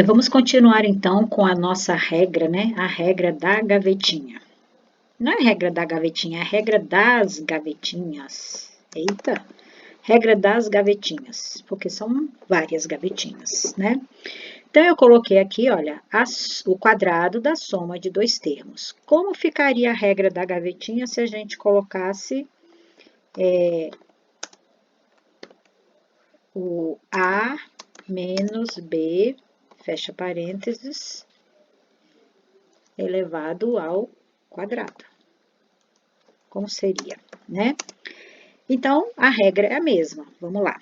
Vamos continuar então com a nossa regra, né? A regra da gavetinha. Não é a regra da gavetinha, é a regra das gavetinhas. Eita! Regra das gavetinhas, porque são várias gavetinhas, né? Então, eu coloquei aqui, olha, o quadrado da soma de dois termos. Como ficaria a regra da gavetinha se a gente colocasse o A menos B, fecha parênteses, elevado ao quadrado? Como seria, né? Então, a regra é a mesma. Vamos lá.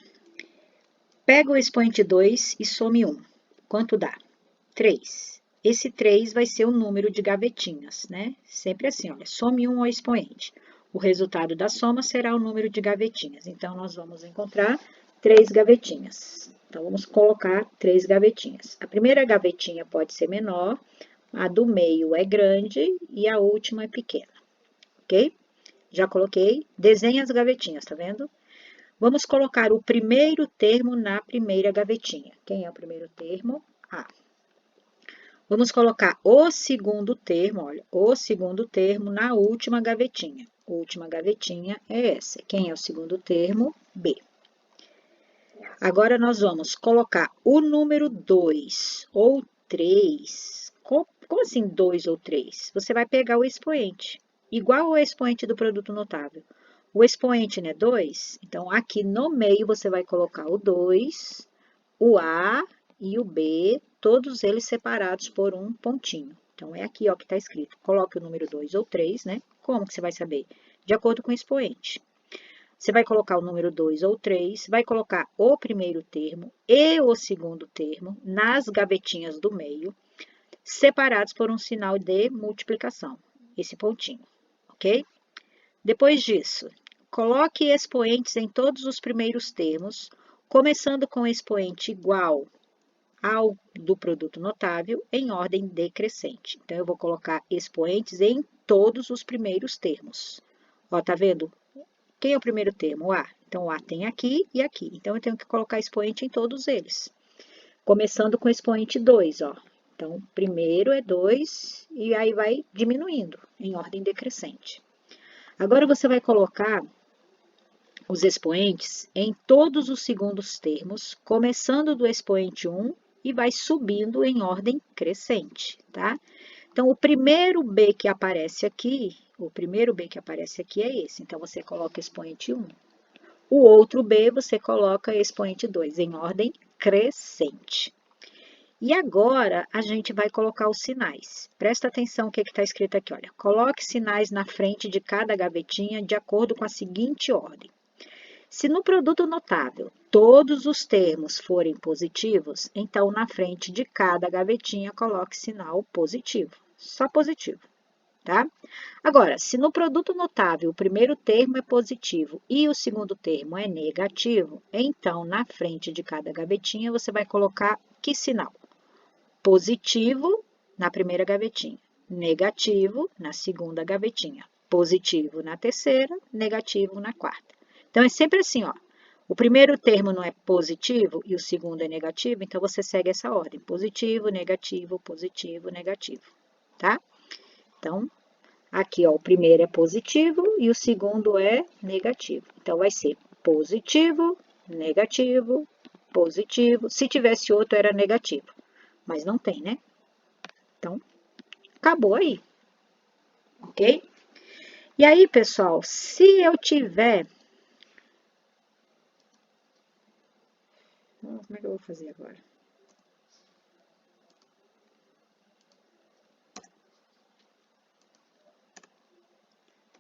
Pega o expoente 2 e some 1. Quanto dá? 3. Esse 3 vai ser o número de gavetinhas, né? Sempre assim, olha, some 1 ao expoente. O resultado da soma será o número de gavetinhas. Então, nós vamos encontrar 3 gavetinhas. Então, vamos colocar 3 gavetinhas. A primeira gavetinha pode ser menor, a do meio é grande e a última é pequena, ok? Já coloquei, desenha as gavetinhas, tá vendo? Vamos colocar o primeiro termo na primeira gavetinha. Quem é o primeiro termo? A. Vamos colocar o segundo termo, olha, o segundo termo na última gavetinha. A última gavetinha é essa. Quem é o segundo termo? B. Agora, nós vamos colocar o número 2 ou 3. Como assim 2 ou 3? Você vai pegar o expoente, igual ao expoente do produto notável. O expoente, né, 2, então aqui no meio você vai colocar o 2, o A e o B, todos eles separados por um pontinho. Então, é aqui, ó, que está escrito. Coloque o número 2 ou 3, né? Como que você vai saber? De acordo com o expoente. Você vai colocar o número 2 ou 3, vai colocar o primeiro termo e o segundo termo nas gavetinhas do meio, separados por um sinal de multiplicação, esse pontinho, ok? Depois disso, coloque expoentes em todos os primeiros termos, começando com expoente igual ao do produto notável em ordem decrescente. Então, eu vou colocar expoentes em todos os primeiros termos. Ó, tá vendo? Quem é o primeiro termo? O A. Então, o A tem aqui e aqui. Então, eu tenho que colocar expoente em todos eles. Começando com o expoente 2, ó. Então, primeiro é 2 e aí vai diminuindo em ordem decrescente. Agora, você vai colocar os expoentes em todos os segundos termos, começando do expoente 1 e vai subindo em ordem crescente, tá? Então, o primeiro B que aparece aqui, é esse. Então, você coloca expoente 1. O outro B, você coloca expoente 2, em ordem crescente. E agora, a gente vai colocar os sinais. Presta atenção o que está escrito aqui, olha. Coloque sinais na frente de cada gavetinha de acordo com a seguinte ordem. Se no produto notável todos os termos forem positivos, então na frente de cada gavetinha coloque sinal positivo, só positivo, tá? Agora, se no produto notável o primeiro termo é positivo e o segundo termo é negativo, então na frente de cada gavetinha você vai colocar que sinal? Positivo na primeira gavetinha, negativo na segunda gavetinha, positivo na terceira, negativo na quarta. Então, é sempre assim, ó. O primeiro termo não é positivo e o segundo é negativo, então você segue essa ordem. Positivo, negativo, tá? Então, aqui, ó, o primeiro é positivo e o segundo é negativo. Então, vai ser positivo, negativo, positivo. Se tivesse outro, era negativo. Mas não tem, né? Então, acabou aí. Ok? E aí, pessoal, se eu tiver... Como é que eu vou fazer agora?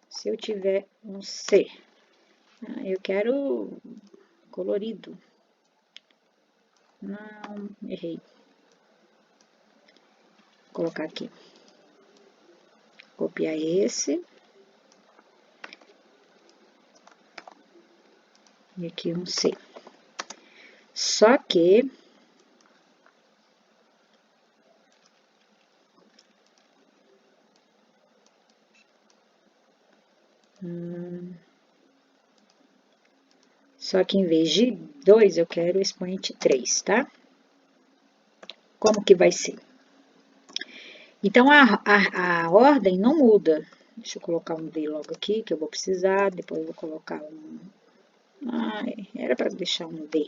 Se eu tiver um C, eu quero colorido. Não, errei. Vou colocar aqui. Copiar esse. E aqui um C. Só que... Só que em vez de 2, eu quero o expoente 3, tá? como que vai ser? Então, a ordem não muda. Deixa eu colocar um D logo aqui, que eu vou precisar. Depois eu vou colocar um... Ai, era para deixar um D.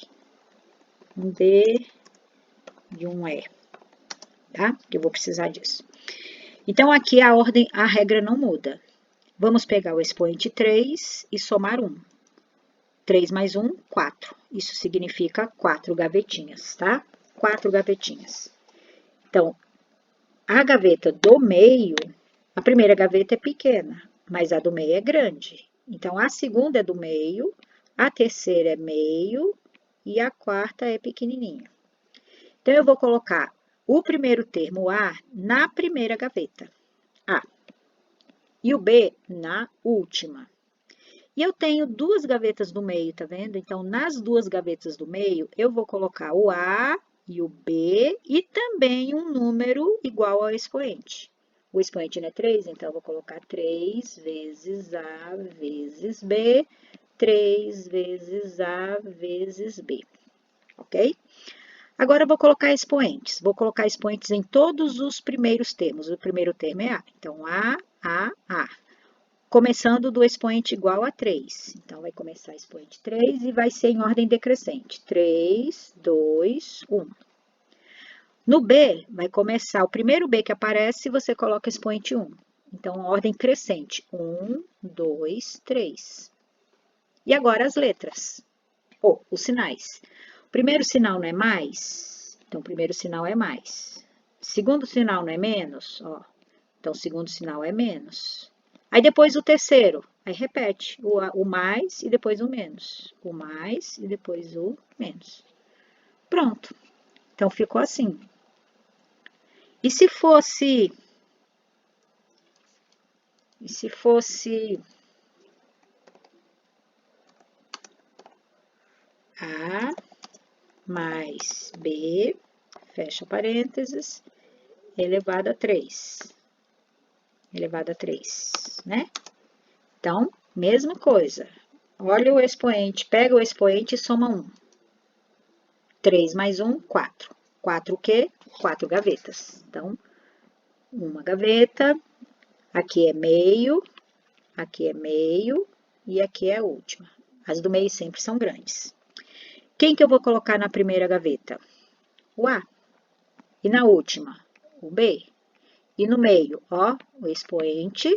Um D e um E, tá? Que eu vou precisar disso. Então, aqui a ordem, a regra não muda. Vamos pegar o expoente 3 e somar 1. 3 mais 1, 4. Isso significa 4 gavetinhas, tá? 4 gavetinhas. Então, a gaveta do meio, a primeira gaveta é pequena, mas a do meio é grande. Então, a segunda é do meio, a terceira é meio e a quarta é pequenininha. Então, eu vou colocar o primeiro termo A na primeira gaveta, A, e o B na última. E eu tenho duas gavetas do meio, tá vendo? Então, nas duas gavetas do meio, eu vou colocar o A e o B e também um número igual ao expoente. O expoente não é 3, então eu vou colocar 3 vezes A vezes B, 3 vezes A vezes B, ok? Agora, eu vou colocar expoentes. Vou colocar expoentes em todos os primeiros termos. O primeiro termo é A. Então, A. Começando do expoente igual a 3. Então, vai começar expoente 3 e vai ser em ordem decrescente. 3, 2, 1. No B, vai começar o primeiro B que aparece, você coloca expoente 1. Então, ordem crescente. 1, 2, 3. E agora as letras, ou os sinais. O primeiro sinal não é mais, então o primeiro sinal é mais. Segundo sinal não é menos, ó. Então, o segundo sinal é menos. Aí, depois o terceiro. Aí, repete o mais e depois o menos. O mais e depois o menos. Pronto. Então, ficou assim. E se fosse... A mais B, fecha parênteses, elevado a 3. Elevado a 3, né? Então, mesma coisa. Olha o expoente, pega o expoente e soma 1. 3 mais 1, 4. 4 o quê? 4 gavetas. Então, uma gaveta, aqui é meio e aqui é a última. As do meio sempre são grandes. Quem que eu vou colocar na primeira gaveta? O A. E na última? O B. E no meio, ó, o expoente,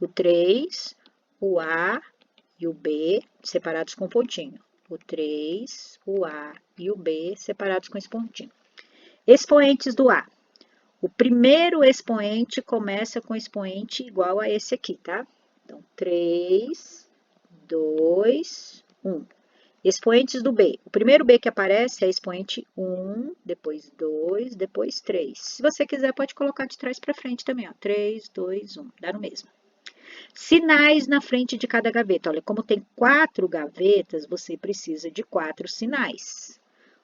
o 3, o A e o B separados com pontinho. O 3, o A e o B separados com esse pontinho. Expoentes do A. O primeiro expoente começa com expoente igual a esse aqui, tá? Então, 3, 2, 1. Expoentes do B. O primeiro B que aparece é expoente 1, depois 2, depois 3. Se você quiser, pode colocar de trás para frente também, ó. 3, 2, 1. Dá no mesmo. Sinais na frente de cada gaveta. Olha, como tem 4 gavetas, você precisa de 4 sinais.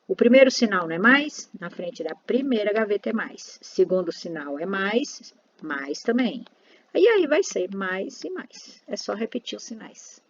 O primeiro sinal não é mais, na frente da primeira gaveta é mais. Segundo sinal é mais, mais também. E aí vai ser mais e mais. É só repetir os sinais.